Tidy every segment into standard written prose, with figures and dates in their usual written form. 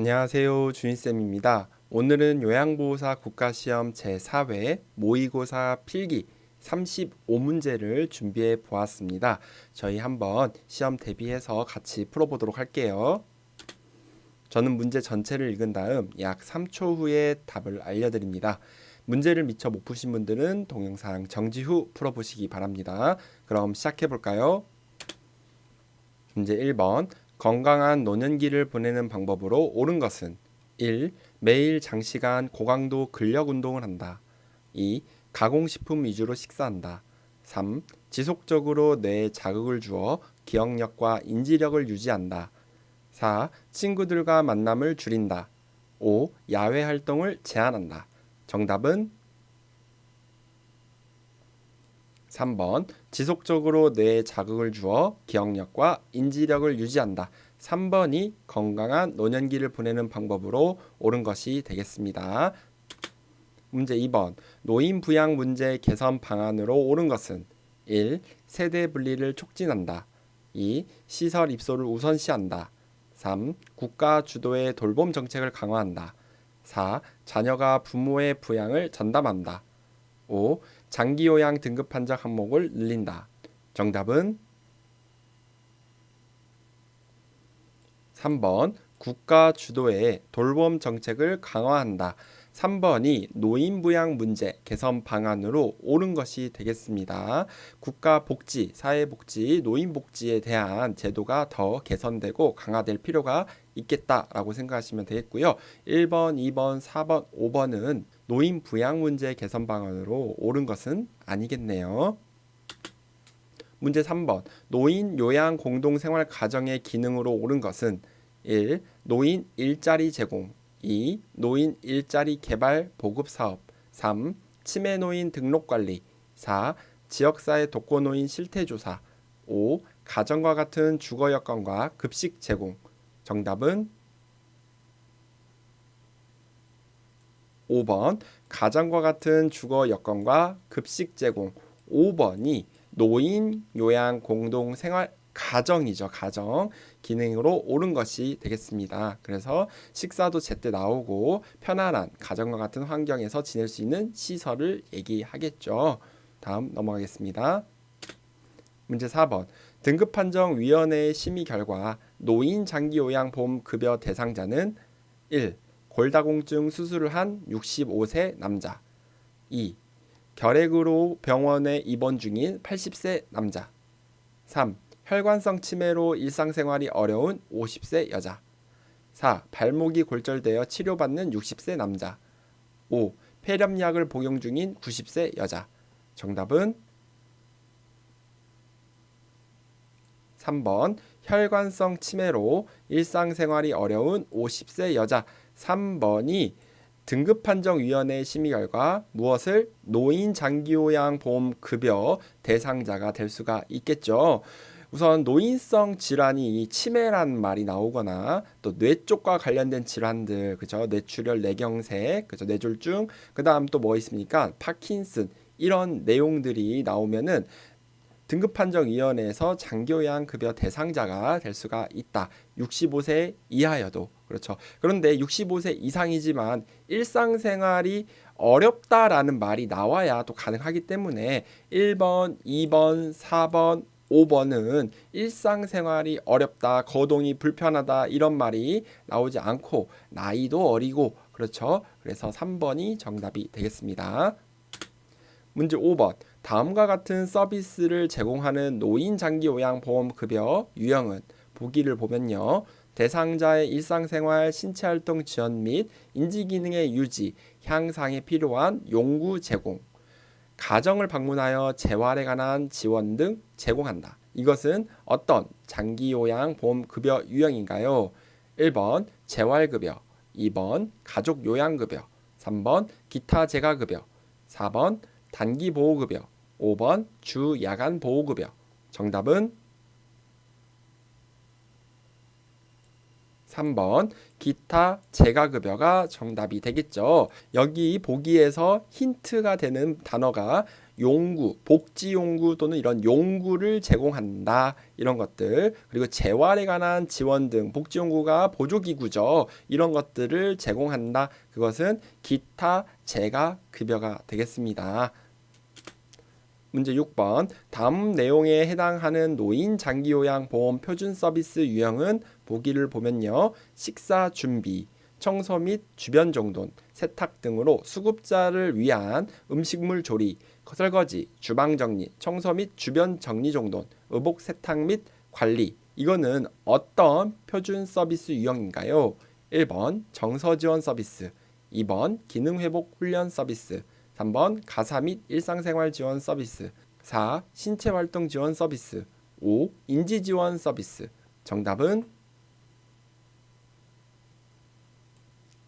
안녕하세요. 주인쌤입니다. 오늘은 요양보호사 국가시험 제4회 모의고사 필기 35문제를 준비해 보았습니다. 저희 한번 시험 대비해서 같이 풀어보도록 할게요. 저는 문제 전체를 읽은 다음 약 3초 후에 답을 알려드립니다. 문제를 미처 못 푸신 분들은 동영상 정지 후 풀어보시기 바랍니다. 그럼 시작해 볼까요? 문제 1번. 건강한 노년기를 보내는 방법으로 옳은 것은 1. 매일 장시간 고강도 근력 운동을 한다. 2. 가공식품 위주로 식사한다. 3. 지속적으로 뇌에 자극을 주어 기억력과 인지력을 유지한다. 4. 친구들과 만남을 줄인다. 5. 야외 활동을 제한한다. 정답은 3번. 지속적으로 뇌에 자극을 주어 기억력과 인지력을 유지한다. 3번이 건강한 노년기를 보내는 방법으로 옳은 것이 되겠습니다. 문제 2번. 노인 부양 문제 개선 방안으로 옳은 것은 1. 세대 분리를 촉진한다. 2. 시설 입소를 우선시한다. 3. 국가 주도의 돌봄 정책을 강화한다. 4. 자녀가 부모의 부양을 전담한다. 5. 장기요양 등급 판정 항목을 늘린다. 정답은 3번 국가 주도의 돌봄 정책을 강화한다. 3번이 노인 부양 문제 개선 방안으로 옳은 것이 되겠습니다. 국가 복지, 사회복지, 노인복지에 대한 제도가 더 개선되고 강화될 필요가 있겠다라고 생각하시면 되겠고요. 1번, 2번, 4번, 5번은 노인 부양 문제 개선 방안으로 옳은 것은 아니겠네요. 문제 3번. 노인 요양 공동생활 가정의 기능으로 옳은 것은 1. 노인 일자리 제공. 2. 노인 일자리 개발 보급 사업. 3. 치매 노인 등록 관리. 4. 지역사회 독거노인 실태조사. 5. 가정과 같은 주거 여건과 급식 제공. 정답은 5번. 가정과 같은 주거 여건과 급식 제공. 5번이 노인 요양 공동 생활 가정이죠. 가정 기능으로 옳은 것이 되겠습니다. 그래서 식사도 제때 나오고 편안한 가정과 같은 환경에서 지낼 수 있는 시설을 얘기하겠죠. 다음 넘어가겠습니다. 문제 4번. 등급판정위원회의 심의 결과 노인 장기요양보험 급여 대상자는 1. 골다공증 수술을 한 65세 남자. 2. 결핵으로 병원에 입원 중인 80세 남자. 3. 혈관성 치매로 일상생활이 어려운 50세 여자. 4. 발목이 골절되어 치료받는 60세 남자. 5. 폐렴약을 복용 중인 90세 여자. 정답은 3번 혈관성 치매로 일상생활이 어려운 50세 여자. 3번이 등급판정위원회 심의 결과 무엇을 노인 장기요양 보험 급여 대상자가 될 수가 있겠죠. 우선 노인성 질환이 치매란 말이 나오거나 또 뇌 쪽과 관련된 질환들, 그죠? 뇌출혈, 뇌경색, 그죠? 뇌졸중, 그다음 또 뭐 있습니까? 파킨슨 이런 내용들이 나오면은 등급판정위원회에서 장기요양 급여 대상자가 될 수가 있다. 65세 이하여도 그렇죠. 그런데 65세 이상이지만 일상생활이 어렵다라는 말이 나와야 또 가능하기 때문에 1번, 2번, 4번, 5번은 일상생활이 어렵다, 거동이 불편하다 이런 말이 나오지 않고 나이도 어리고 그렇죠. 그래서 3번이 정답이 되겠습니다. 문제 5번. 다음과 같은 서비스를 제공하는 노인 장기요양보험급여 유형은 보기를 보면요. 대상자의 일상생활, 신체활동 지원 및 인지기능의 유지, 향상에 필요한 용구 제공, 가정을 방문하여 재활에 관한 지원 등 제공한다. 이것은 어떤 장기요양보험급여 유형인가요? 1번 재활급여, 2번 가족요양급여, 3번 기타 재가급여, 4번 단기보호급여, 5번 주야간보호급여. 정답은 3번 기타 재가급여가 정답이 되겠죠. 여기 보기에서 힌트가 되는 단어가 용구, 복지 용구 또는 이런 용구를 제공한다. 이런 것들. 그리고 재활에 관한 지원 등 복지 용구가 보조기구죠. 이런 것들을 제공한다. 그것은 기타 재가 급여가 되겠습니다. 문제 6번. 다음 내용에 해당하는 노인 장기요양 보험 표준 서비스 유형은 보기를 보면요. 식사 준비, 청소 및 주변 정돈, 세탁 등으로 수급자를 위한 음식물 조리, 설거지, 주방 정리, 청소 및 주변 정리 정돈, 의복 세탁 및 관리. 이거는 어떤 표준 서비스 유형인가요? 1번 정서 지원 서비스, 2번 기능 회복 훈련 서비스, 3번 가사 및 일상생활 지원 서비스, 4. 신체 활동 지원 서비스, 5. 인지 지원 서비스. 정답은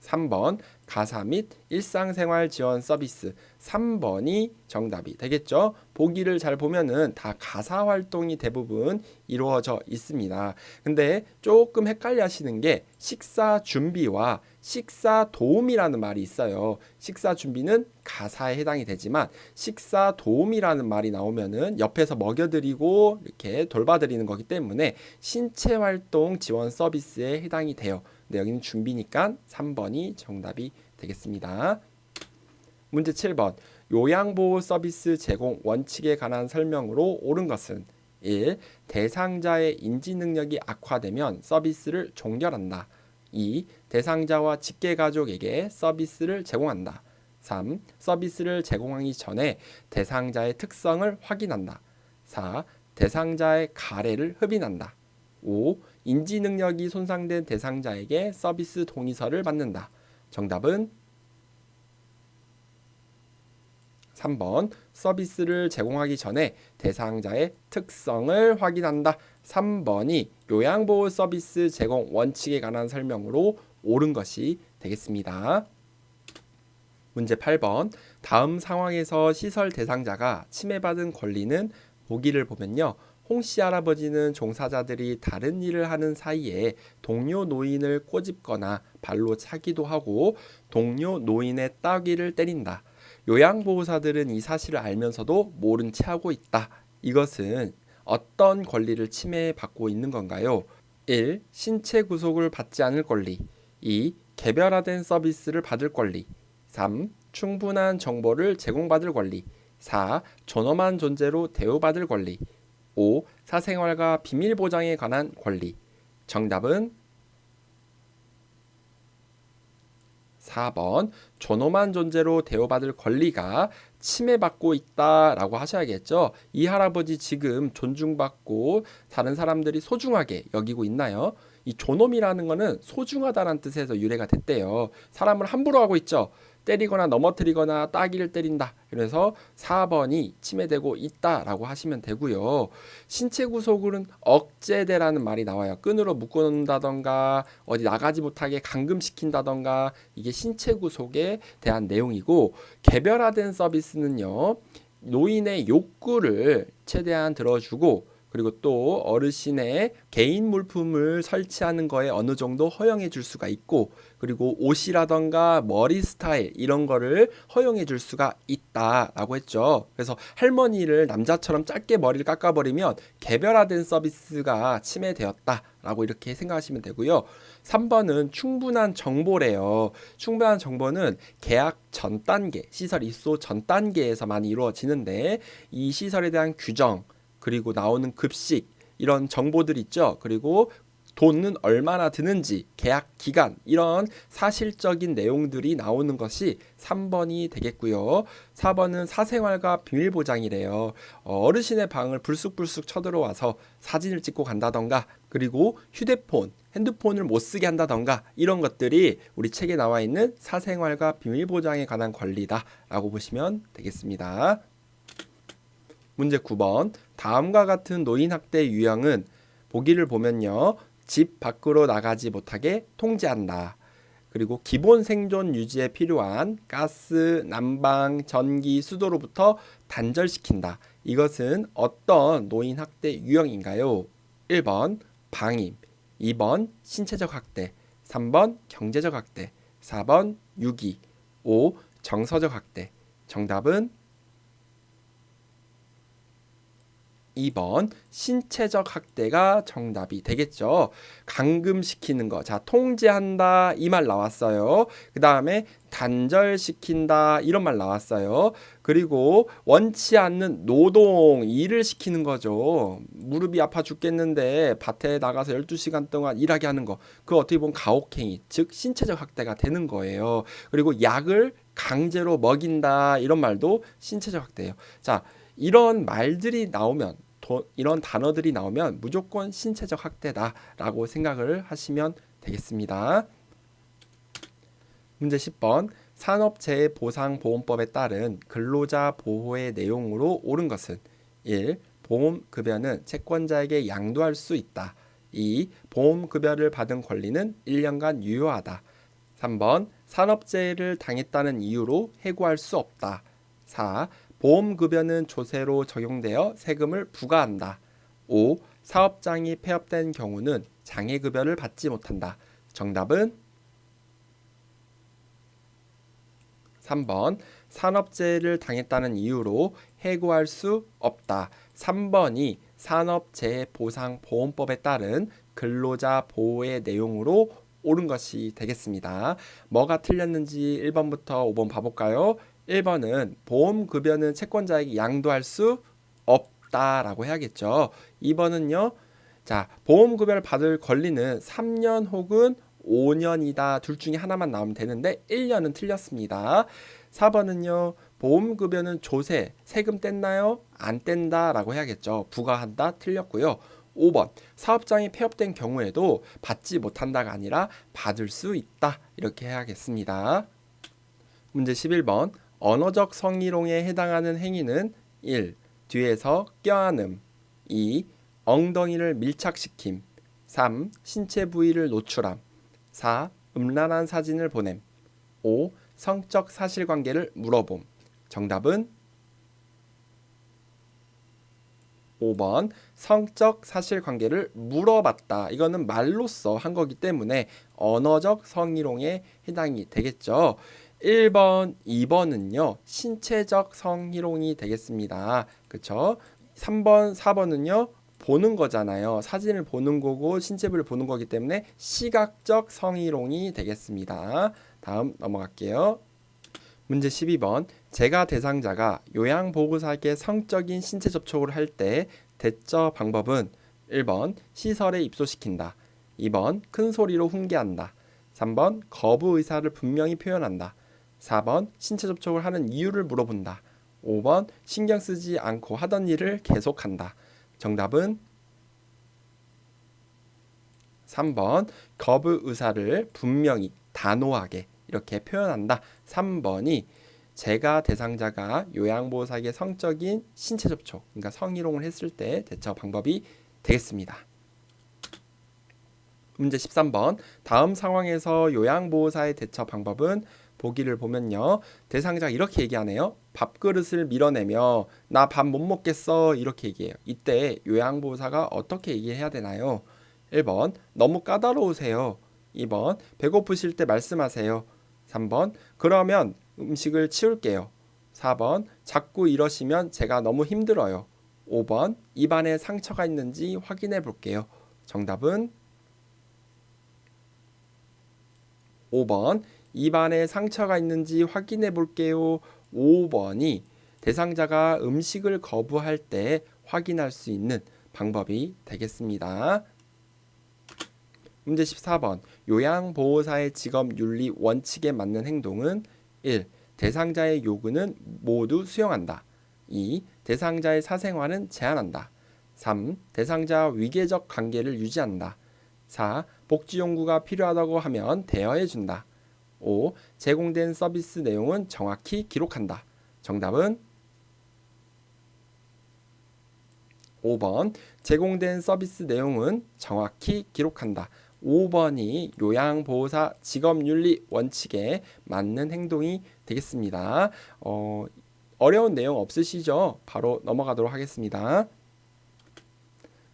3번 가사 및 일상생활 지원 서비스. 3번이 정답이 되겠죠. 보기를 잘 보면은 다 가사 활동이 대부분 이루어져 있습니다. 근데 조금 헷갈려 하시는 게 식사 준비와 식사 도움이라는 말이 있어요. 식사 준비는 가사에 해당이 되지만 식사 도움이라는 말이 나오면은 옆에서 먹여드리고 이렇게 돌봐드리는 거기 때문에 신체 활동 지원 서비스에 해당이 돼요. 근데 여기는 준비니까 3번이 정답이 되겠습니다. 문제 7번. 요양보호 서비스 제공 원칙에 관한 설명으로 옳은 것은 1. 대상자의 인지 능력이 악화되면 서비스를 종결한다. 2. 대상자와 직계가족에게 서비스를 제공한다. 3. 서비스를 제공하기 전에 대상자의 특성을 확인한다. 4. 대상자의 가래를 흡인한다. 5. 인지 능력이 손상된 대상자에게 서비스 동의서를 받는다. 정답은 3번 서비스를 제공하기 전에 대상자의 특성을 확인한다. 3번이 요양보호 서비스 제공 원칙에 관한 설명으로 옳은 것이 되겠습니다. 문제 8번. 다음 상황에서 시설 대상자가 침해받은 권리는 보기를 보면요. 홍씨 할아버지는 종사자들이 다른 일을 하는 사이에 동료 노인을 꼬집거나 발로 차기도 하고 동료 노인의 따귀를 때린다. 요양보호사들은 이 사실을 알면서도 모른 채 하고 있다. 이것은 어떤 권리를 침해받고 있는 건가요? 1. 신체 구속을 받지 않을 권리. 2. 개별화된 서비스를 받을 권리. 3. 충분한 정보를 제공받을 권리. 4. 존엄한 존재로 대우받을 권리. 5. 사생활과 비밀 보장에 관한 권리. 정답은 4번 존엄한 존재로 대우받을 권리가 침해받고 있다라고 하셔야겠죠. 이 할아버지 지금 존중받고 다른 사람들이 소중하게 여기고 있나요? 이 존엄이라는 거는 소중하다는 뜻에서 유래가 됐대요. 사람을 함부로 하고 있죠. 때리거나 넘어뜨리거나 따귀를 때린다. 그래서 4번이 침해되고 있다라고 하시면 되고요. 신체 구속은 억제되라는 말이 나와요. 끈으로 묶어놓는다던가 어디 나가지 못하게 감금시킨다던가 이게 신체 구속에 대한 내용이고 개별화된 서비스는요. 노인의 욕구를 최대한 들어주고 그리고 또 어르신의 개인 물품을 설치하는 거에 어느 정도 허용해 줄 수가 있고 그리고 옷이라던가 머리 스타일 이런 거를 허용해 줄 수가 있다라고 했죠. 그래서 할머니를 남자처럼 짧게 머리를 깎아버리면 개별화된 서비스가 침해되었다라고 이렇게 생각하시면 되고요. 3번은 충분한 정보래요. 충분한 정보는 계약 전 단계, 시설 입소 전 단계에서 많이 이루어지는데 이 시설에 대한 규정 그리고 나오는 급식 이런 정보들 있죠. 그리고 돈은 얼마나 드는지 계약 기간 이런 사실적인 내용들이 나오는 것이 3번이 되겠고요. 4번은 사생활과 비밀 보장이래요. 어르신의 방을 불쑥불쑥 쳐들어와서 사진을 찍고 간다던가 그리고 핸드폰을 못 쓰게 한다던가 이런 것들이 우리 책에 나와 있는 사생활과 비밀 보장에 관한 권리다라고 보시면 되겠습니다. 문제 9번. 다음과 같은 노인학대 유형은 보기를 보면요. 집 밖으로 나가지 못하게 통제한다. 그리고 기본 생존 유지에 필요한 가스, 난방, 전기, 수도로부터 단절시킨다. 이것은 어떤 노인학대 유형인가요? 1번 방임, 2번 신체적 학대, 3번 경제적 학대, 4번 유기, 5 정서적 학대. 정답은 2번 신체적 학대가 정답이 되겠죠. 감금시키는 거. 자, 통제한다 이 말 나왔어요. 그 다음에 단절시킨다 이런 말 나왔어요. 그리고 원치 않는 노동, 일을 시키는 거죠. 무릎이 아파 죽겠는데 밭에 나가서 12시간 동안 일하게 하는 거. 그거 어떻게 보면 가혹행위, 즉 신체적 학대가 되는 거예요. 그리고 약을 강제로 먹인다 이런 말도 신체적 학대예요. 자, 이런 말들이 나오면 이런 단어들이 나오면 무조건 신체적 학대다라고 생각을 하시면 되겠습니다. 문제 10번 산업재해보상보험법에 따른 근로자 보호의 내용으로 옳은 것은 1. 보험급여는 채권자에게 양도할 수 있다. 2. 보험급여를 받은 권리는 1년간 유효하다. 3번 산업재해를 당했다는 이유로 해고할 수 없다. 4. 보험급여는 조세로 적용되어 세금을 부과한다. 5. 사업장이 폐업된 경우는 장애급여를 받지 못한다. 정답은 3번 산업재해를 당했다는 이유로 해고할 수 없다. 3번이 산업재해보상보험법에 따른 근로자 보호의 내용으로 옳은 것이 되겠습니다. 뭐가 틀렸는지 1번부터 5번 봐볼까요? 1번은 보험급여는 채권자에게 양도할 수 없다라고 해야겠죠. 2번은요. 자, 보험급여를 받을 권리는 3년 혹은 5년이다. 둘 중에 하나만 나오면 되는데 1년은 틀렸습니다. 4번은요. 보험급여는 조세, 세금 뗐나요? 안 뗀다라고 해야겠죠. 부과한다. 틀렸고요. 5번 사업장이 폐업된 경우에도 받지 못한다가 아니라 받을 수 있다. 이렇게 해야겠습니다. 문제 11번 언어적 성희롱에 해당하는 행위는 1. 뒤에서 껴안음 2. 엉덩이를 밀착시킴 3. 신체 부위를 노출함 4. 음란한 사진을 보냄 5. 성적 사실관계를 물어봄. 정답은 5번 성적 사실관계를 물어봤다. 이거는 말로써 한 거기 때문에 언어적 성희롱에 해당이 되겠죠. 1번, 2번은요. 신체적 성희롱이 되겠습니다. 그렇죠? 3번, 4번은요. 보는 거잖아요. 사진을 보는 거고 신체부를 보는 거기 때문에 시각적 성희롱이 되겠습니다. 다음 넘어갈게요. 문제 12번 재가 대상자가 요양보호사에게 성적인 신체 접촉을 할 때 대처 방법은 1번 시설에 입소시킨다. 2번 큰 소리로 훈계한다. 3번 거부 의사를 분명히 표현한다. 4번 신체 접촉을 하는 이유를 물어본다. 5번 신경 쓰지 않고 하던 일을 계속한다. 정답은 3번 거부 의사를 분명히 단호하게 이렇게 표현한다. 3번이 재가 대상자가 요양보호사에게 성적인 신체 접촉, 그러니까 성희롱을 했을 때 대처 방법이 되겠습니다. 문제 13번 다음 상황에서 요양보호사의 대처 방법은 보기를 보면요. 대상자가 이렇게 얘기하네요. 밥그릇을 밀어내며 나 밥 못 먹겠어 이렇게 얘기해요. 이때 요양보호사가 어떻게 얘기해야 되나요? 1번 너무 까다로우세요. 2번 배고프실 때 말씀하세요. 3번 그러면 음식을 치울게요. 4번 자꾸 이러시면 제가 너무 힘들어요. 5번 입안에 상처가 있는지 확인해 볼게요. 정답은 5번 입안에 상처가 있는지 확인해 볼게요. 5번이 대상자가 음식을 거부할 때 확인할 수 있는 방법이 되겠습니다. 문제 14번 요양보호사의 직업윤리 원칙에 맞는 행동은 1. 대상자의 요구는 모두 수용한다. 2. 대상자의 사생활은 제한한다. 3. 대상자와 위계적 관계를 유지한다. 4. 복지용구가 필요하다고 하면 대여해준다. 5. 제공된 서비스 내용은 정확히 기록한다. 정답은 5번 제공된 서비스 내용은 정확히 기록한다. 5번이 요양보호사 직업윤리 원칙에 맞는 행동이 되겠습니다. 어려운 내용 없으시죠? 바로 넘어가도록 하겠습니다.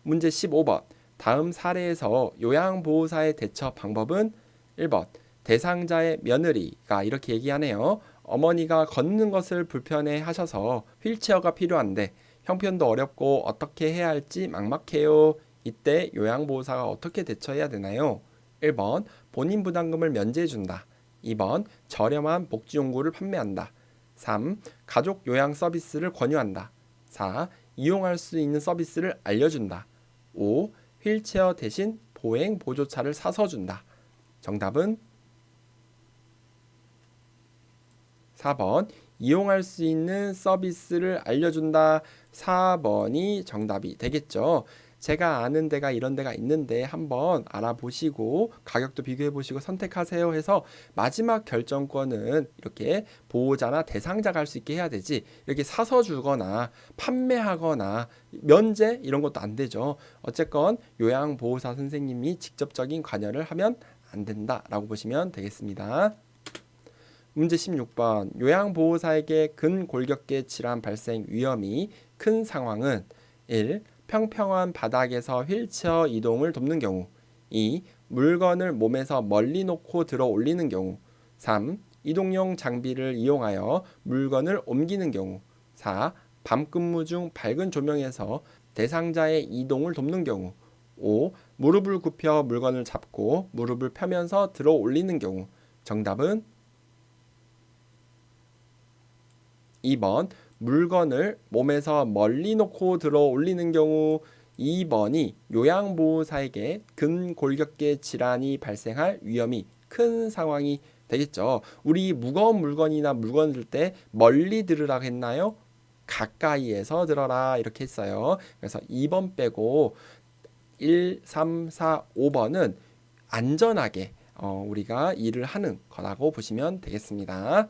문제 15번 다음 사례에서 요양보호사의 대처 방법은 1번 대상자의 며느리가 이렇게 얘기하네요. 어머니가 걷는 것을 불편해 하셔서 휠체어가 필요한데 형편도 어렵고 어떻게 해야 할지 막막해요. 이때 요양보호사가 어떻게 대처해야 되나요? 1번 본인 부담금을 면제해준다. 2번 저렴한 복지용구를 판매한다. 3. 가족 요양 서비스를 권유한다. 4. 이용할 수 있는 서비스를 알려준다. 5. 휠체어 대신 보행 보조차를 사서 준다. 정답은 4번 이용할 수 있는 서비스를 알려준다. 4번이 정답이 되겠죠. 제가 아는 데가 이런 데가 있는데 한번 알아보시고 가격도 비교해보시고 선택하세요 해서 마지막 결정권은 이렇게 보호자나 대상자가 할 수 있게 해야 되지, 이렇게 사서 주거나 판매하거나 면제 이런 것도 안 되죠. 어쨌건 요양보호사 선생님이 직접적인 관여를 하면 안 된다라고 보시면 되겠습니다. 문제 16번 요양보호사에게 근골격계 질환 발생 위험이 큰 상황은 1. 평평한 바닥에서 휠체어 이동을 돕는 경우. 2. 물건을 몸에서 멀리 놓고 들어 올리는 경우. 3. 이동용 장비를 이용하여 물건을 옮기는 경우. 4. 밤근무 중 밝은 조명에서 대상자의 이동을 돕는 경우. 5. 무릎을 굽혀 물건을 잡고 무릎을 펴면서 들어 올리는 경우. 정답은 2번 물건을 몸에서 멀리 놓고 들어 올리는 경우. 2번이 요양보호사에게 근골격계 질환이 발생할 위험이 큰 상황이 되겠죠. 우리 무거운 물건이나 물건을 들 때 멀리 들으라고 했나요? 가까이에서 들어라 이렇게 했어요. 그래서 2번 빼고 1, 3, 4, 5번은 안전하게 우리가 일을 하는 거라고 보시면 되겠습니다.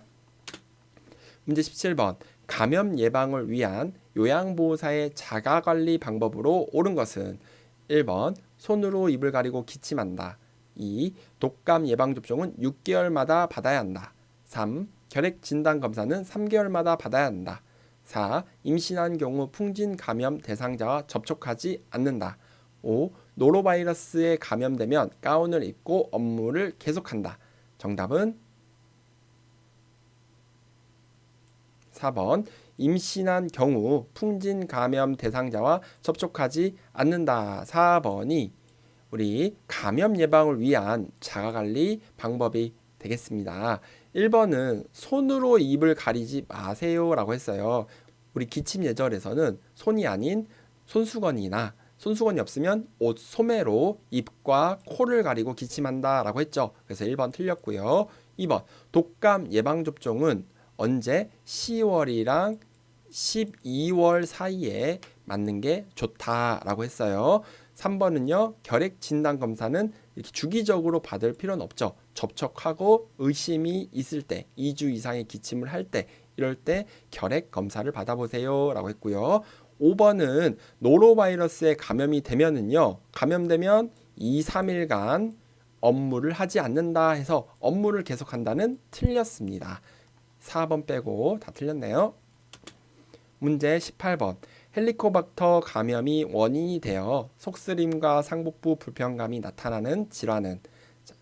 문제 17번 감염 예방을 위한 요양보호사의 자가관리 방법으로 옳은 것은 1번 손으로 입을 가리고 기침한다. 2. 독감 예방접종은 6개월마다 받아야 한다. 3. 결핵진단검사는 3개월마다 받아야 한다. 4. 임신한 경우 풍진 감염 대상자와 접촉하지 않는다. 5. 노로바이러스에 감염되면 가운을 입고 업무를 계속한다. 정답은 4번 임신한 경우 풍진 감염 대상자와 접촉하지 않는다. 4번이 우리 감염 예방을 위한 자가관리 방법이 되겠습니다. 1번은 손으로 입을 가리지 마세요 라고 했어요. 우리 기침 예절에서는 손이 아닌 손수건이나 손수건이 없으면 옷 소매로 입과 코를 가리고 기침한다 라고 했죠. 그래서 1번 틀렸고요. 2번 독감 예방접종은 언제 10월이랑 12월 사이에 맞는 게 좋다라고 했어요. 3번은요. 결핵진단검사는 이렇게 주기적으로 받을 필요는 없죠. 접촉하고 의심이 있을 때 2주 이상의 기침을 할 때 이럴 때 결핵검사를 받아보세요 라고 했고요. 5번은 노로바이러스에 감염이 되면은요. 감염되면 2, 3일간 업무를 하지 않는다 해서 업무를 계속한다는 틀렸습니다. 4번 빼고 다 틀렸네요. 문제 18번 헬리코박터 감염이 원인이 되어 속쓰림과 상복부 불편감이 나타나는 질환은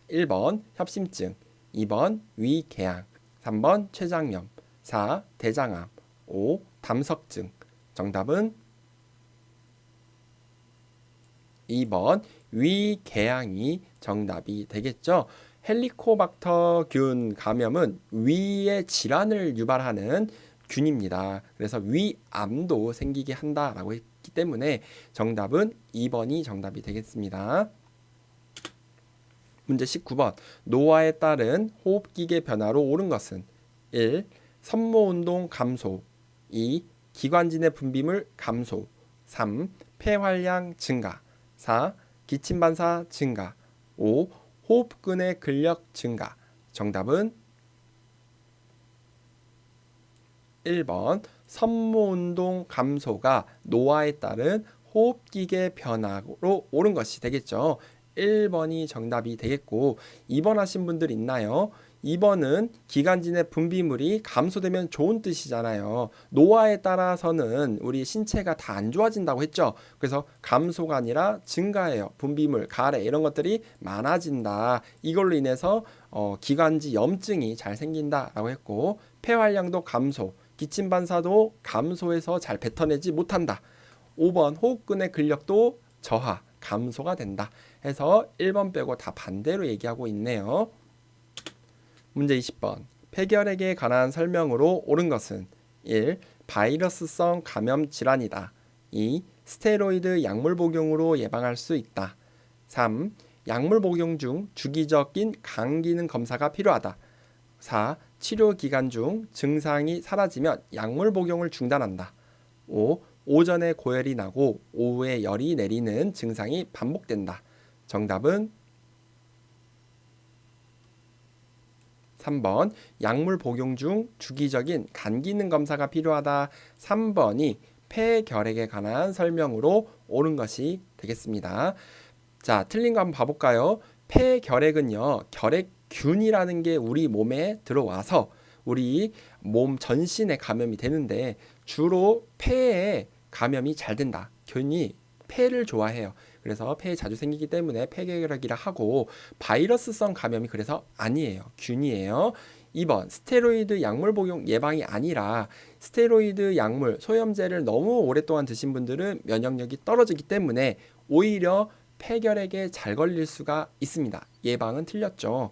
1번 협심증, 2번 위궤양, 3번 췌장염, 4 대장암, 5 담석증. 정답은 2번 위궤양이 정답이 되겠죠. 헬리코박터균 감염은 위의 질환을 유발하는 균입니다. 그래서 위암도 생기게 한다라고 했기 때문에 정답은 2번이 정답이 되겠습니다. 문제 19번 노화에 따른 호흡기계 변화로 옳은 것은 1. 섬모운동 감소, 2. 기관진의 분비물 감소, 3. 폐활량 증가, 4. 기침반사 증가, 5. 호흡근의 근력 증가. 정답은 1번 섬모운동 감소가 노화에 따른 호흡기계 변화로 옳은 것이 되겠죠. 1번이 정답이 되겠고 2번 하신 분들 있나요? 2번은 기관진의 분비물이 감소되면 좋은 뜻이잖아요. 노화에 따라서는 우리 신체가 다 안 좋아진다고 했죠. 그래서 감소가 아니라 증가해요. 분비물, 가래 이런 것들이 많아진다. 이걸로 인해서 기관지 염증이 잘 생긴다라고 했고 폐활량도 감소. 기침 반사도 감소해서 잘 뱉어내지 못한다. 5번 호흡근의 근력도 저하, 감소가 된다. 해서 1번 빼고 다 반대로 얘기하고 있네요. 문제 20번. 폐결핵에 관한 설명으로 옳은 것은 1. 바이러스성 감염 질환이다. 2. 스테로이드 약물 복용으로 예방할 수 있다. 3. 약물 복용 중 주기적인 간 기능 검사가 필요하다. 4. 치료 기간 중 증상이 사라지면 약물 복용을 중단한다. 5. 오전에 고열이 나고 오후에 열이 내리는 증상이 반복된다. 정답은 3번 약물 복용 중 주기적인 간 기능 검사가 필요하다. 3번이 폐결핵에 관한 설명으로 옳은 것이 되겠습니다. 자, 틀린 거 한번 봐볼까요? 폐결핵은요, 결핵균이라는 게 우리 몸에 들어와서 우리 몸 전신에 감염이 되는데 주로 폐에 감염이 잘 된다. 균이 폐를 좋아해요. 그래서 폐에 자주 생기기 때문에 폐결핵이라 하고, 바이러스성 감염이 그래서 아니에요. 균이에요. 2번 스테로이드 약물 복용 예방이 아니라 스테로이드 약물 소염제를 너무 오랫동안 드신 분들은 면역력이 떨어지기 때문에 오히려 폐결핵에 잘 걸릴 수가 있습니다. 예방은 틀렸죠.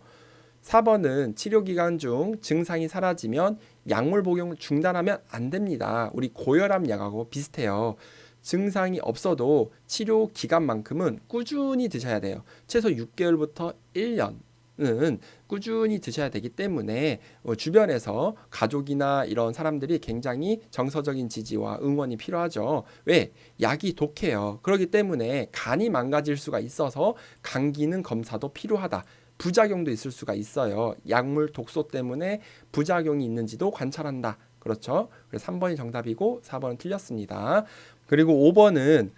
4번은 치료 기간 중 증상이 사라지면 약물 복용을 중단하면 안 됩니다. 우리 고혈압 약하고 비슷해요. 증상이 없어도 치료 기간만큼은 꾸준히 드셔야 돼요. 최소 6개월부터 1년은 꾸준히 드셔야 되기 때문에 주변에서 가족이나 이런 사람들이 굉장히 정서적인 지지와 응원이 필요하죠. 왜? 약이 독해요. 그렇기 때문에 간이 망가질 수가 있어서 간 기능 검사도 필요하다. 부작용도 있을 수가 있어요. 약물 독소 때문에 부작용이 있는지도 관찰한다. 그렇죠? 그래서 3번이 정답이고 4번은 틀렸습니다. 그리고 5번은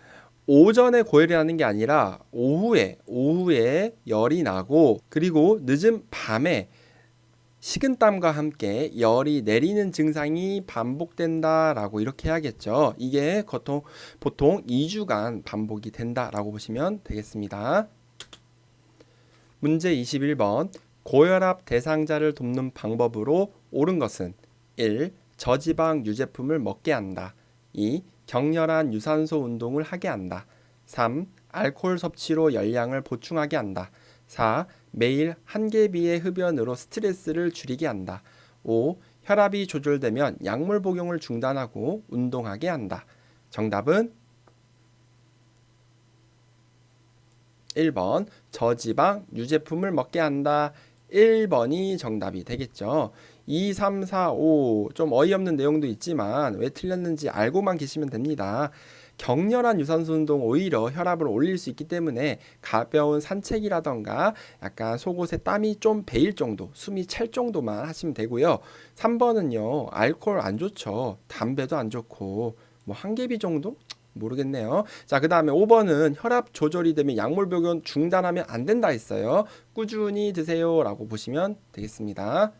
오전에 고열이 나는 게 아니라 오후에 열이 나고, 그리고 늦은 밤에 식은땀과 함께 열이 내리는 증상이 반복된다라고 이렇게 해야겠죠. 이게 보통 2주간 반복이 된다라고 보시면 되겠습니다. 문제 21번. 고혈압 대상자를 돕는 방법으로 옳은 것은 1. 저지방 유제품을 먹게 한다. 2. 격렬한 유산소 운동을 하게 한다. 3. 알코올 섭취로 열량을 보충하게 한다. 4. 매일 한 개비의 흡연으로 스트레스를 줄이게 한다. 5. 혈압이 조절되면 약물 복용을 중단하고 운동하게 한다. 정답은 1번 저지방 유제품을 먹게 한다. 1번이 정답이 되겠죠. 2, 3, 4, 5 좀 어이없는 내용도 있지만 왜 틀렸는지 알고만 계시면 됩니다. 격렬한 유산소 운동 오히려 혈압을 올릴 수 있기 때문에 가벼운 산책이라던가 약간 속옷에 땀이 좀 배일 정도, 숨이 찰 정도만 하시면 되고요. 3번은요, 알코올 안 좋죠. 담배도 안 좋고 뭐 한 개비 정도? 모르겠네요. 자, 그 다음에 5번은 혈압 조절이 되면 약물 복용 중단하면 안 된다 했어요. 꾸준히 드세요 라고 보시면 되겠습니다.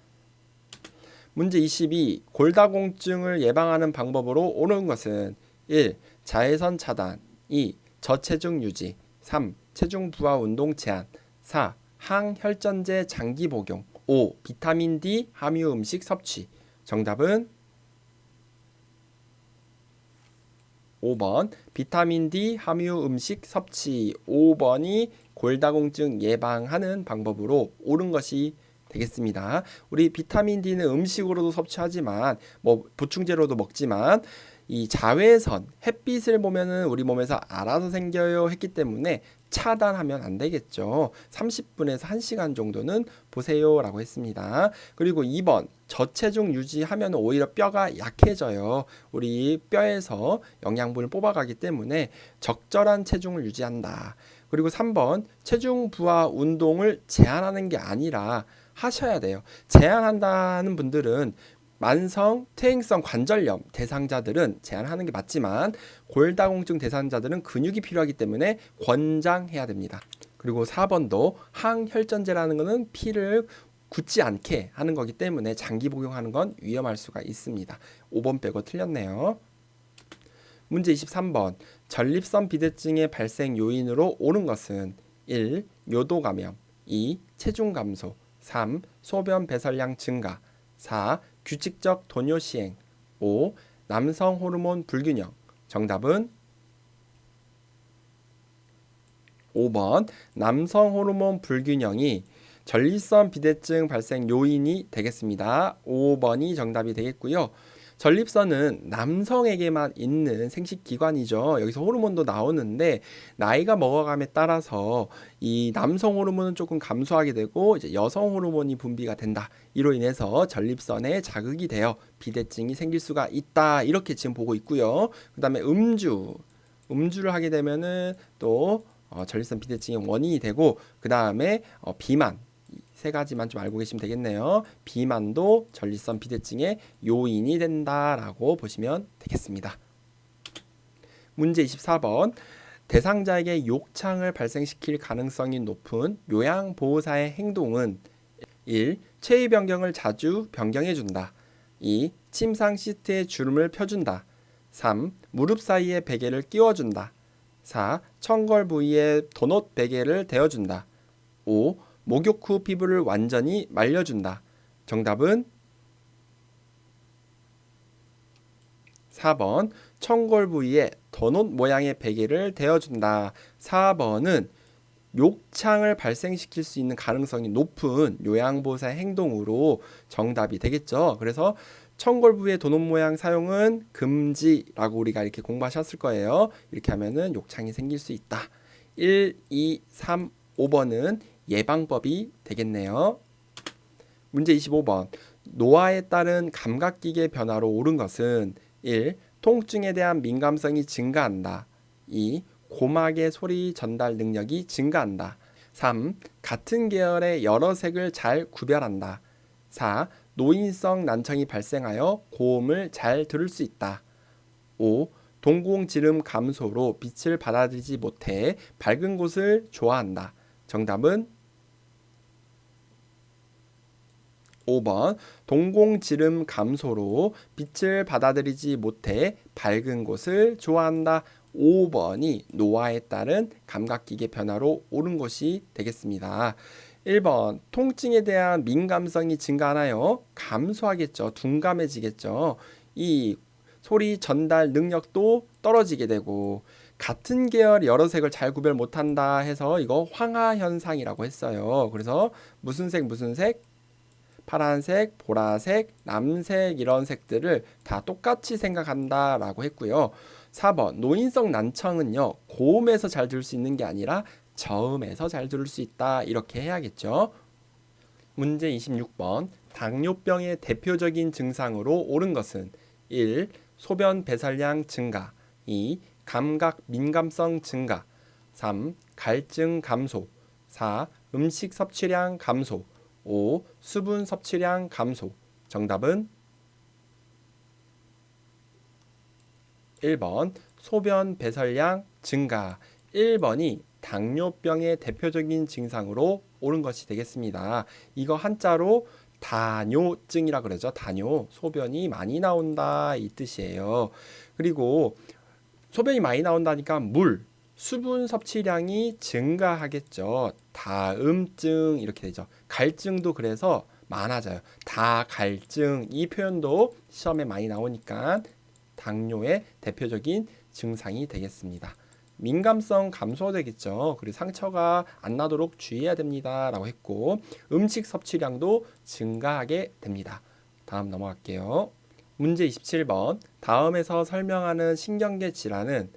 문제 22. 골다공증을 예방하는 방법으로 옳은 것은 1. 자외선 차단. 2. 저체중 유지. 3. 체중 부하 운동 제한. 4. 항혈전제 장기 복용. 5. 비타민 D 함유 음식 섭취. 정답은 5번 비타민 D 함유 음식 섭취. 5번이 골다공증 예방하는 방법으로 옳은 것이 되겠습니다. 우리 비타민 D는 음식으로도 섭취하지만 뭐 보충제로도 먹지만 이 자외선, 햇빛을 보면은 우리 몸에서 알아서 생겨요 했기 때문에 차단하면 안 되겠죠. 30분에서 1시간 정도는 보세요 라고 했습니다. 그리고 2번 저체중 유지하면 오히려 뼈가 약해져요. 우리 뼈에서 영양분을 뽑아가기 때문에 적절한 체중을 유지한다. 그리고 3번 체중 부하 운동을 제한하는 게 아니라 하셔야 돼요. 제한한다는 분들은 만성 퇴행성 관절염 대상자들은 제한하는 게 맞지만 골다공증 대상자들은 근육이 필요하기 때문에 권장해야 됩니다. 그리고 4번도 항혈전제라는 것은 피를 굳지 않게 하는 거기 때문에 장기 복용하는 건 위험할 수가 있습니다. 5번 빼고 틀렸네요. 문제 23번. 전립선 비대증의 발생 요인으로 옳은 것은 1. 요도 감염. 2. 체중 감소. 3. 소변 배설량 증가. 4. 규칙적 도뇨 시행. 5. 남성 호르몬 불균형. 정답은 5번 남성 호르몬 불균형이 전립선 비대증 발생 요인이 되겠습니다. 5번이 정답이 되겠고요. 전립선은 남성에게만 있는 생식기관이죠. 여기서 호르몬도 나오는데 나이가 먹어감에 따라서 이 남성 호르몬은 조금 감소하게 되고 이제 여성 호르몬이 분비가 된다. 이로 인해서 전립선에 자극이 되어 비대증이 생길 수가 있다. 이렇게 지금 보고 있고요. 그다음에 음주를 하게 되면은 또 전립선 비대증의 원인이 되고 그 다음에 비만 세 가지만 좀 알고 계시면 되겠네요. 비만도 전립선 비대증의 요인이 된다라고 보시면 되겠습니다. 문제 24번 대상자에게 욕창을 발생시킬 가능성이 높은 요양보호사의 행동은 1. 체위 변경을 자주 변경해준다. 2. 침상 시트에 주름을 펴준다. 3. 무릎 사이에 베개를 끼워준다. 4. 청걸 부위에 도넛 베개를 대어준다. 5. 목욕 후 피부를 완전히 말려준다. 정답은 4번 청걸 부위에 도넛 모양의 베개를 대어준다. 4번은 욕창을 발생시킬 수 있는 가능성이 높은 요양보호사의 행동으로 정답이 되겠죠. 그래서 청걸 부위의 도넛 모양 사용은 금지라고 우리가 이렇게 공부하셨을 거예요. 이렇게 하면은 욕창이 생길 수 있다. 1, 2, 3, 5번은 예방법이 되겠네요. 문제 25번 노화에 따른 감각기계 변화로 옳은 것은 1. 통증에 대한 민감성이 증가한다. 2. 고막의 소리 전달 능력이 증가한다. 3. 같은 계열의 여러 색을 잘 구별한다. 4. 노인성 난청이 발생하여 고음을 잘 들을 수 있다. 5. 동공지름 감소로 빛을 받아들이지 못해 밝은 곳을 좋아한다. 정답은 5번 동공지름 감소로 빛을 받아들이지 못해 밝은 곳을 좋아한다. 5번이 노화에 따른 감각기계 변화로 옳은 것이 되겠습니다. 1번 통증에 대한 민감성이 증가하나요? 감소하겠죠. 둔감해지겠죠. 이 소리 전달 능력도 떨어지게 되고 같은 계열 여러 색을 잘 구별 못한다 해서 이거 황화 현상이라고 했어요. 그래서 무슨 색 파란색, 보라색, 남색 이런 색들을 다 똑같이 생각한다라고 했고요. 4번 노인성 난청은요. 고음에서 잘 들을 수 있는 게 아니라 저음에서 잘 들을 수 있다. 이렇게 해야겠죠. 문제 26번 당뇨병의 대표적인 증상으로 옳은 것은 1. 소변 배설량 증가 2. 감각 민감성 증가 3. 갈증 감소 4. 음식 섭취량 감소 5. 수분 섭취량 감소. 정답은 1번 소변 배설량 증가. 1번이 당뇨병의 대표적인 증상으로 옳은 것이 되겠습니다. 이거 한자로 다뇨증이라 그러죠. 다뇨. 소변이 많이 나온다 이 뜻이에요. 그리고 소변이 많이 나온다니까 수분 섭취량이 증가하겠죠. 다음증 이렇게 되죠. 갈증도 그래서 많아져요. 다갈증 이 표현도 시험에 많이 나오니까 당뇨의 대표적인 증상이 되겠습니다. 민감성 감소되겠죠. 그리고 상처가 안 나도록 주의해야 됩니다. 라고 했고 음식 섭취량도 증가하게 됩니다. 다음 넘어갈게요. 문제 27번 다음에서 설명하는 신경계 질환은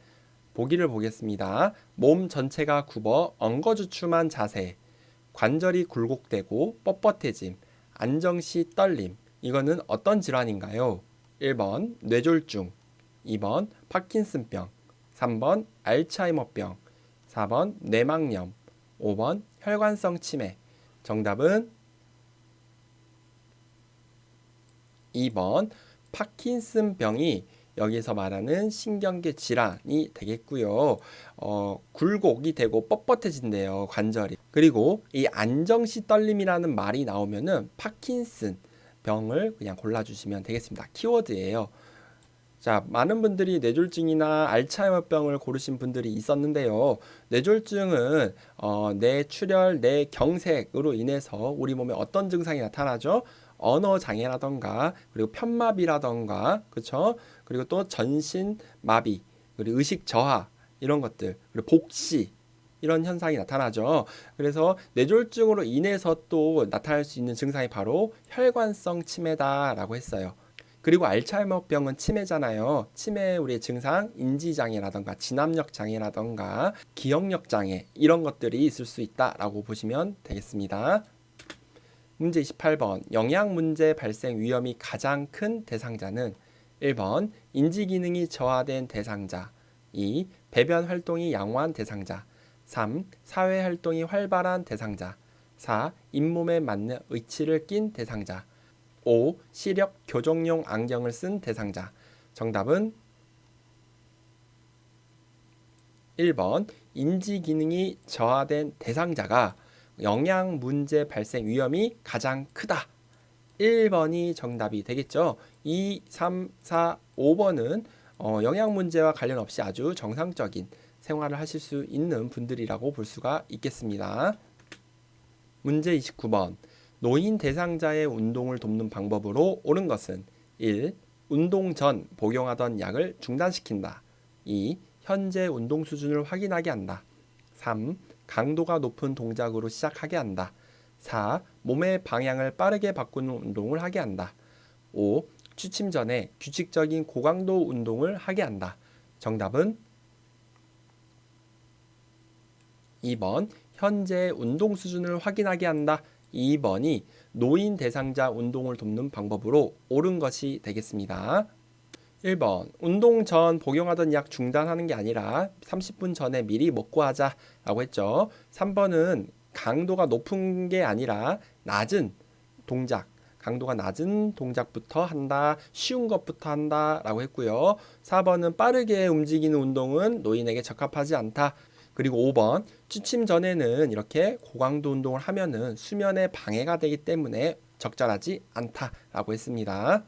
보기를 보겠습니다. 몸 전체가 굽어 엉거주춤한 자세, 관절이 굴곡되고 뻣뻣해짐, 안정시 떨림. 이거는 어떤 질환인가요? 1번 뇌졸중, 2번 파킨슨병, 3번 알츠하이머병, 4번 뇌막염, 5번 혈관성 치매. 정답은 2번 파킨슨병이 여기서 말하는 신경계 질환이 되겠고요. 굴곡이 되고 뻣뻣해진대요. 관절이. 그리고 이 안정시 떨림이라는 말이 나오면은 파킨슨 병을 그냥 골라주시면 되겠습니다. 키워드예요. 자, 많은 분들이 뇌졸중이나 알츠하이머병을 고르신 분들이 있었는데요. 뇌졸중은 뇌출혈, 뇌경색으로 인해서 우리 몸에 어떤 증상이 나타나죠? 언어 장애라던가 그리고 편마비라던가 그렇죠? 그리고 또 전신 마비, 그리고 의식 저하 이런 것들, 그리고 복시 이런 현상이 나타나죠. 그래서 뇌졸중으로 인해서 또 나타날 수 있는 증상이 바로 혈관성 치매다라고 했어요. 그리고 알츠하이머병은 치매잖아요. 치매의 우리의 증상, 인지장애라던가 진압력 장애라던가 기억력 장애 이런 것들이 있을 수 있다라고 보시면 되겠습니다. 문제 28번. 영양 문제 발생 위험이 가장 큰 대상자는 1번 인지기능이 저하된 대상자, 2. 배변 활동이 양호한 대상자, 3. 사회 활동이 활발한 대상자, 4. 잇몸에 맞는 의치를 낀 대상자, 5. 시력 교정용 안경을 쓴 대상자. 정답은 1번 인지기능이 저하된 대상자가 영양 문제 발생 위험이 가장 크다. 1번이 정답이 되겠죠. 2, 3, 4, 5번은 영양 문제와 관련 없이 아주 정상적인 생활을 하실 수 있는 분들이라고 볼 수가 있겠습니다. 문제 29번. 노인 대상자의 운동을 돕는 방법으로 옳은 것은 1. 운동 전 복용하던 약을 중단시킨다. 2. 현재 운동 수준을 확인하게 한다. 3. 강도가 높은 동작으로 시작하게 한다. 4. 몸의 방향을 빠르게 바꾸는 운동을 하게 한다. 5. 취침 전에 규칙적인 고강도 운동을 하게 한다. 정답은 2번 현재 운동 수준을 확인하게 한다. 2번이 노인 대상자 운동을 돕는 방법으로 옳은 것이 되겠습니다. 1번 운동 전 복용하던 약 중단하는 게 아니라 30분 전에 미리 먹고 하자라고 했죠. 3번은 강도가 높은 게 아니라 낮은 동작, 강도가 낮은 동작부터 한다, 쉬운 것부터 한다라고 했고요. 4번은 빠르게 움직이는 운동은 노인에게 적합하지 않다. 그리고 5번 취침 전에는 이렇게 고강도 운동을 하면은 수면에 방해가 되기 때문에 적절하지 않다라고 했습니다.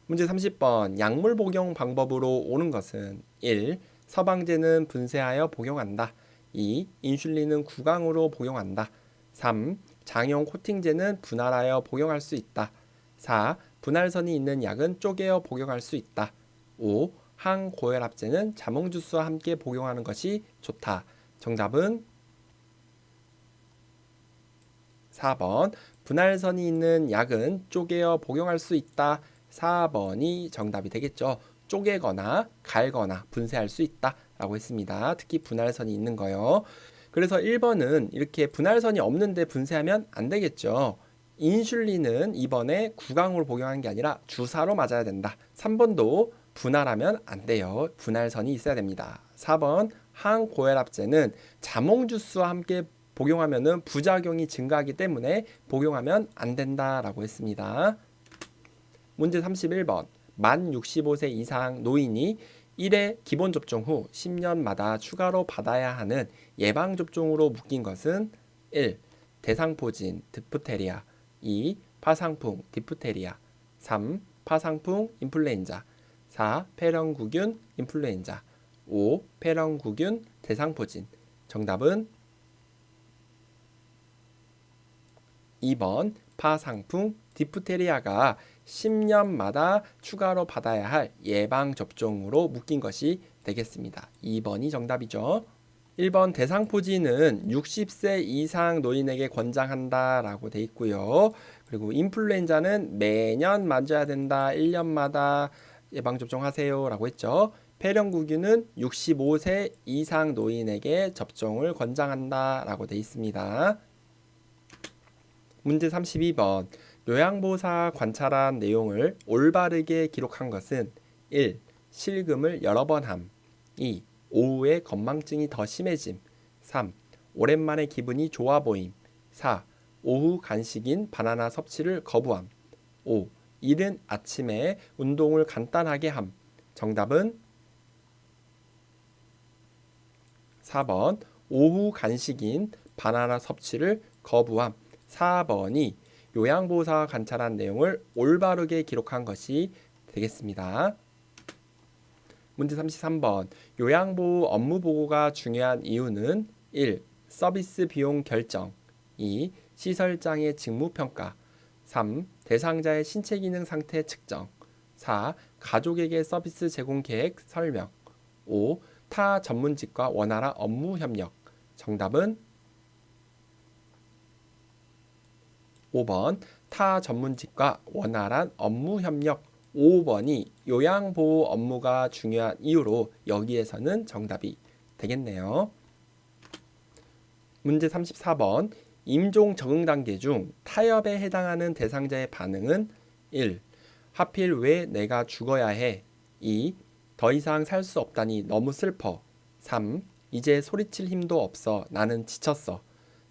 문제 30번 약물 복용 방법으로 옳은 것은 1. 서방제는 분쇄하여 복용한다. 2. 인슐린은 구강으로 복용한다. 3. 장용 코팅제는 분할하여 복용할 수 있다. 4. 분할선이 있는 약은 쪼개어 복용할 수 있다. 5. 항고혈압제는 자몽주스와 함께 복용하는 것이 좋다. 정답은 4번 분할선이 있는 약은 쪼개어 복용할 수 있다. 4번이 정답이 되겠죠. 쪼개거나 갈거나 분쇄할 수 있다 라고 했습니다. 특히 분할선이 있는 거요. 그래서 1번은 이렇게 분할선이 없는데 분쇄하면 안 되겠죠. 인슐린은 이번에 구강으로 복용하는 게 아니라 주사로 맞아야 된다. 3번도 분할하면 안 돼요. 분할선이 있어야 됩니다. 4번 항고혈압제는 자몽주스와 함께 복용하면 부작용이 증가하기 때문에 복용하면 안 된다라고 했습니다. 문제 31번. 만 65세 이상 노인이 1회 기본접종 후 10년마다 추가로 받아야 하는 예방접종으로 묶인 것은 1. 대상포진 디프테리아, 2. 파상풍 디프테리아, 3. 파상풍 인플루엔자, 4. 폐렴구균 인플루엔자, 5. 폐렴구균 대상포진. 정답은 2번 파상풍 디프테리아가 10년마다 추가로 받아야 할 예방접종으로 묶인 것이 되겠습니다. 2번이 정답이죠. 1번 대상포진은 60세 이상 노인에게 권장한다 라고 돼 있고요. 그리고 인플루엔자는 매년 맞아야 된다. 1년마다 예방접종 하세요 라고 했죠. 폐렴구균은 65세 이상 노인에게 접종을 권장한다 라고 돼 있습니다. 문제 32번. 요양보호사 관찰한 내용을 올바르게 기록한 것은 1. 실금을 여러 번 함, 2. 오후에 건망증이 더 심해짐, 3. 오랜만에 기분이 좋아 보임, 4. 오후 간식인 바나나 섭취를 거부함, 5. 이른 아침에 운동을 간단하게 함. 정답은 4번 오후 간식인 바나나 섭취를 거부함. 4번이 요양보호사가 관찰한 내용을 올바르게 기록한 것이 되겠습니다. 문제 33번. 요양보호 업무 보고가 중요한 이유는 1. 서비스 비용 결정 2. 시설장의 직무평가 3. 대상자의 신체 기능 상태 측정 4. 가족에게 서비스 제공 계획 설명 5. 타 전문직과 원활한 업무 협력. 정답은 5번 타 전문직과 원활한 업무 협력. 5번이 요양보호 업무가 중요한 이유로 여기에서는 정답이 되겠네요. 문제 34번. 임종 적응 단계 중 타협에 해당하는 대상자의 반응은 1. 하필 왜 내가 죽어야 해? 2. 더 이상 살 수 없다니 너무 슬퍼. 3. 이제 소리칠 힘도 없어. 나는 지쳤어.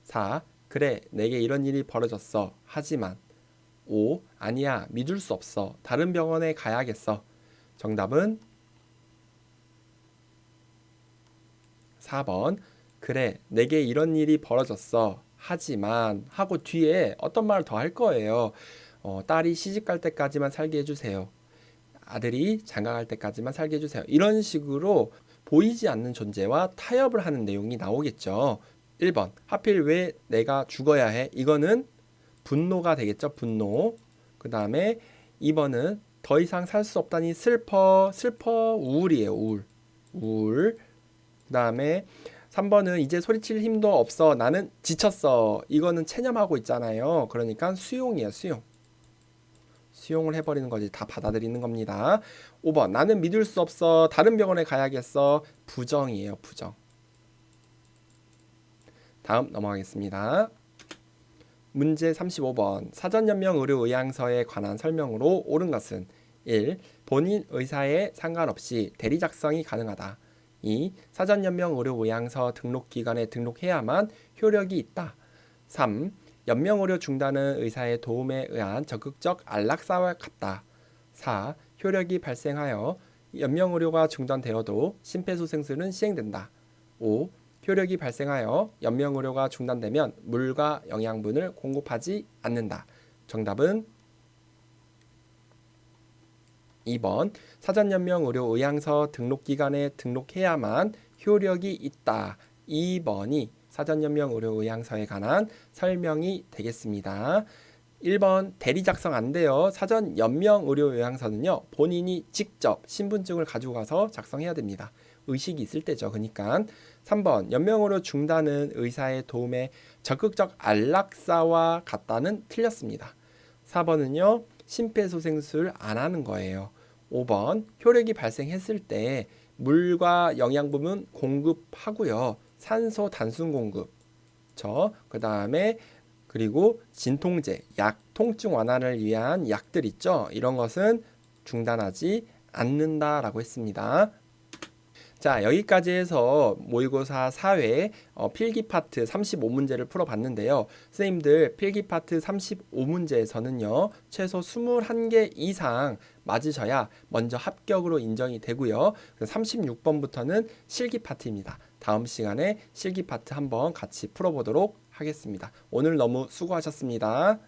4. 그래, 내게 이런 일이 벌어졌어. 하지만 5. 아니야, 믿을 수 없어. 다른 병원에 가야겠어. 정답은 4번. 그래, 내게 이런 일이 벌어졌어. 하지만 하고 뒤에 어떤 말을 더 할 거예요. 딸이 시집 갈 때까지만 살게 해주세요. 아들이 장가 갈 때까지만 살게 해주세요. 이런 식으로 보이지 않는 존재와 타협을 하는 내용이 나오겠죠. 1번. 하필 왜 내가 죽어야 해? 이거는 분노가 되겠죠. 분노. 그 다음에 2번은 더 이상 살 수 없다니 슬퍼. 우울이에요. 우울. 그 다음에 3번은 이제 소리칠 힘도 없어. 나는 지쳤어. 이거는 체념하고 있잖아요. 그러니까 수용이에요. 수용을 해버리는 거지. 다 받아들이는 겁니다. 5번. 나는 믿을 수 없어. 다른 병원에 가야겠어. 부정이에요. 부정. 다음 넘어가겠습니다. 문제 35번. 사전연명 의료의향서에 관한 설명으로 옳은 것은 1. 본인 의사에 상관없이 대리 작성이 가능하다. 2. 사전연명 의료의향서 등록기관에 등록해야만 효력이 있다. 3. 연명의료 중단은 의사의 도움에 의한 적극적 안락사와 같다. 4. 효력이 발생하여 연명의료가 중단되어도 심폐소생술은 시행된다. 5. 효력이 발생하여 연명의료가 중단되면 물과 영양분을 공급하지 않는다. 정답은 2번 사전연명의료의향서 등록기관에 등록해야만 효력이 있다. 2번이 사전연명의료의향서에 관한 설명이 되겠습니다. 1번 대리 작성 안 돼요. 사전연명의료의향서는요. 본인이 직접 신분증을 가지고 가서 작성해야 됩니다. 의식이 있을 때죠. 그러니까 3번 연명의료 중단은 의사의 도움에 적극적 안락사와 같다는 틀렸습니다. 4번은요. 심폐소생술 안 하는 거예요. 5번 효력이 발생했을 때 물과 영양분은 공급하고요. 산소 단순 공급. 그 다음에 그리고 진통제, 약, 통증 완화를 위한 약들 있죠. 이런 것은 중단하지 않는다라고 했습니다. 자, 여기까지 해서 모의고사 4회 필기 파트 35문제를 풀어봤는데요. 선생님들 필기 파트 35문제에서는요. 최소 21개 이상 맞으셔야 먼저 합격으로 인정이 되고요. 36번부터는 실기 파트입니다. 다음 시간에 실기 파트 한번 같이 풀어보도록 하겠습니다. 오늘 너무 수고하셨습니다.